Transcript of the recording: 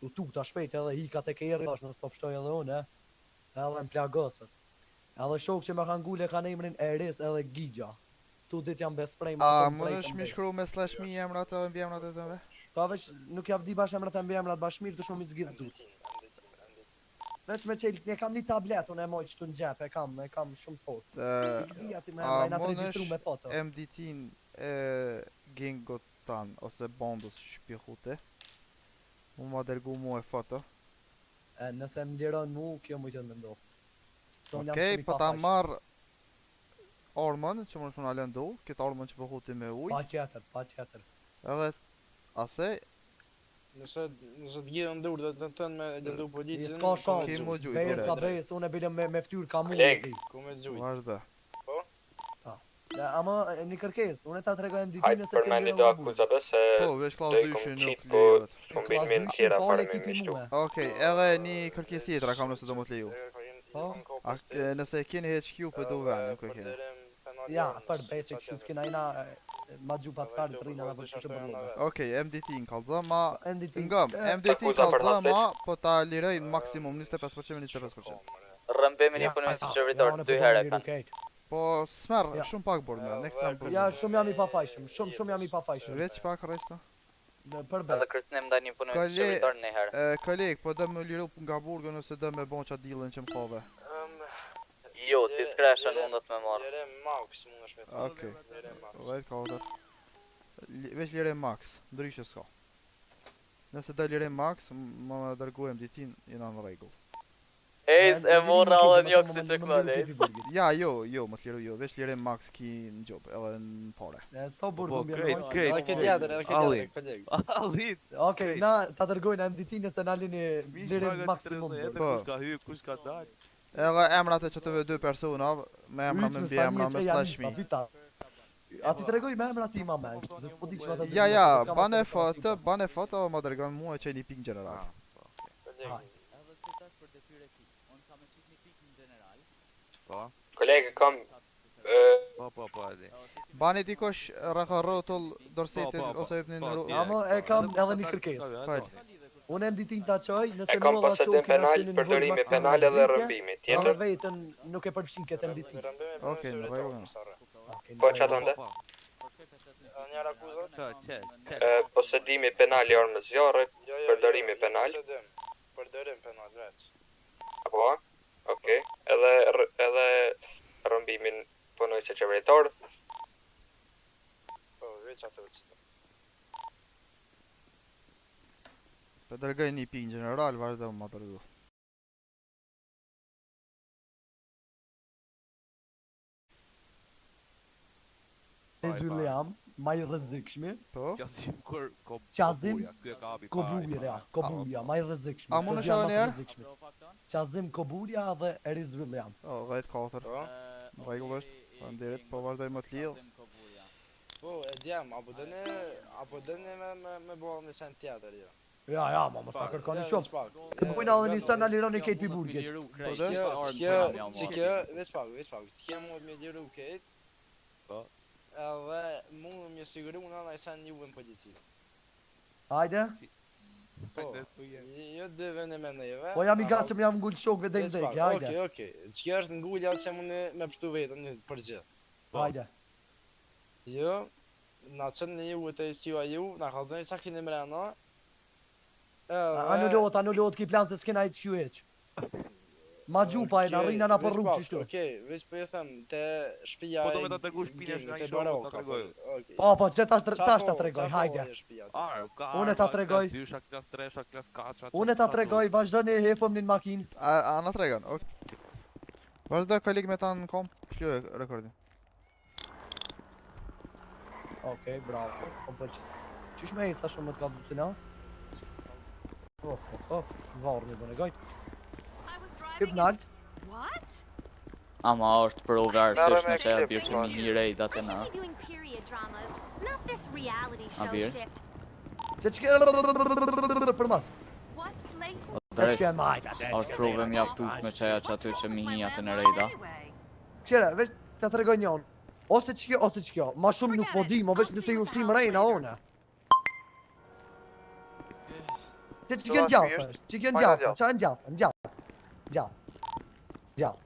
U tuta shpejt edhe hika te kerri, tash në stop shtoj edhe unë, edhe në plagosët. Edhe shok që më kanë ngule kanë emrin Eris edhe Gigja. Tu dit jam besprej më A të mund është mi shkru me slash mi emrat edhe mbi emrat e tëve? Pa veç nuk ja vdi bash emrat e mbi emrat bashmir, dush më mi zgjidh tut. Veç me qelë, ne kam një tablet, unë e moj qëtu në gjep, e kam shumë fort. A mund është MDT-n e gengot tan, ose bondës shpjehute? Mu ma dërgu mu e foto. Nëse më liron mu, kjo mu që të më ndodhë. Okej, po ta marr armën që më shuna lëndu, këtë armën që pëhuti me uj. Pa tjetër. Edhe asej. Nëse të gjithë ndur dhe të tënë me lëndu policin, s'ka shans. Ki mu gjuj, Bejës a bejës, unë e bile me ftyr ka mu. Ku me gjuj. Vazhda. Ama një kërkes, unë e ta tregoj MDT Hajtë nëse për me një do akuzave se Po, veç klas do i 2 nuk po lejohet. kombinime në tjera pare me mishtu. Okej, edhe një kërkes tjetër kam nëse do më të leju. Nëse keni HQ për do venë, nuk e keni. Ja, për basic që s'kena ina ma gjupat farë të rina për që të bërlove. Okej, MDT në kalza, ma MDT MDT në kalza, ma po ta liraj maksimum 25% me 25%. Rëmbemi një punën si qeveritar 2 herë kanë. Po smer, shumë pak bërë me, në ekstrem për. Ja, shumë jam i pafajshëm, shumë jam i pafajshëm. Veç pak rejsta. Për Edhe kërcënim ndaj një punën si qeveritar një herë. Koleg, po dhe më liru nga burgë nëse dhe me bon qa dilën që më kove. Jo, discretion mundet me marrë. Lire max mund është me të. Okej, vajt ka otër. Veç lire max, ndryshe s'ka. Nëse dhe lire max, më dërgu MDT-n jena në regull. Ejt, e morra edhe një kësi që këllë, Ja, jo, më të liru jo, veç lire max ki në gjop, edhe në pare. Sa burgu më bjerë Edhe këtë tjetër, koleg. Alit. Okej, na ta dërgojnë MDT nëse na lini lire maksimum. Kush ka hyp, kush ka dal. Edhe emrat e qëtëve 2 persona, me emra me mbi emra me slash mi. A ti tregoj me emra ti ma me, se s'po di që vata Ja, bane foto, ma dërgojnë mua që një pik general. Kolege, kam... Po, edhe. Bani dikosh raka rotull dorsetin ose hëpnin në rotull. Amo e kam edhe një kërkes. Unë MDT-n ta qoj, nëse e kam mua dha posedim shokin penal, ashtë në një përdorimi penal edhe rëmbimi. edhe Tjetër? vetën nuk e përfshin këtë MDT. Okej, në rregull. Po që ato ndë? Njëra akuzat? Posedimi penal i armës zjarre, përdorimi penal. Përdorim penal, veç. Apo? Okej. Edhe rëmbimin punoj se qeveritar. Po, veç ato që të. Të dërgaj një pik në general, vazhdo më dërgu. William, ma i rrezikshmi. Po? Qazim Kobulia, ma i rrezikshmi. A mund është edhe njerë? Qazim Kobulia dhe Eris William. O, gajt 4. Në rregull është, faleminderit, po vazhdoj më të lidh. Po, e djem, apo dëne me bo një sen tjetër, jo. Ja, ma mos ta kërkoni shumë. Të bëjnë edhe një sën alironi Kate pi burgit. Që veç pak, s'ke mund me liru Kate. Po. Edhe mund me siguru në edhe sen juve në polici. Hajde? Po, jo dëve në me neve. Po jam i gatshëm jam ngull shokve dhe i dhejke, hajde. Okej, që është ngullja që mund me pështu vetën për gjithë. Hajde. Jo, na qënë në ju të istiva ju, na kalzën i sa kini mrena. Anulot ki plan se s'kena HQ heq. Ma gjupa e në rina na për rrugë qështu. Okej, veç për e thëmë, të shpija Po do me ta tërgu shpina shka i shumë, ta tregoj. Po, që tash ta tregoj, hajde. Unë ta tregoj. Klas 3, klas 4. Unë ta tregoj, vazhdo një hepëm një makinë. A në tregon, ok. Vazhdo kolik me ta në kom, shkjo e rekordin. Okej, bravo. Qysh me i tha shumë më të ka du të na? Of, varë me bëne gajt. Hyp nalt. Ama është për oversishme që e bjerë që një rejt atë na. A bjerë? Që që për mas. Dresh, është prove më japtut me qaja që aty që mi hi atë në rejda. Qere, veç të tregoj njën. Ose që kjo, ma shumë nuk po di, mo veç nëse ju shtim rejna one. Ti që kjo gjallë është, që kjo gjallë, qa në gjallë, gjallë.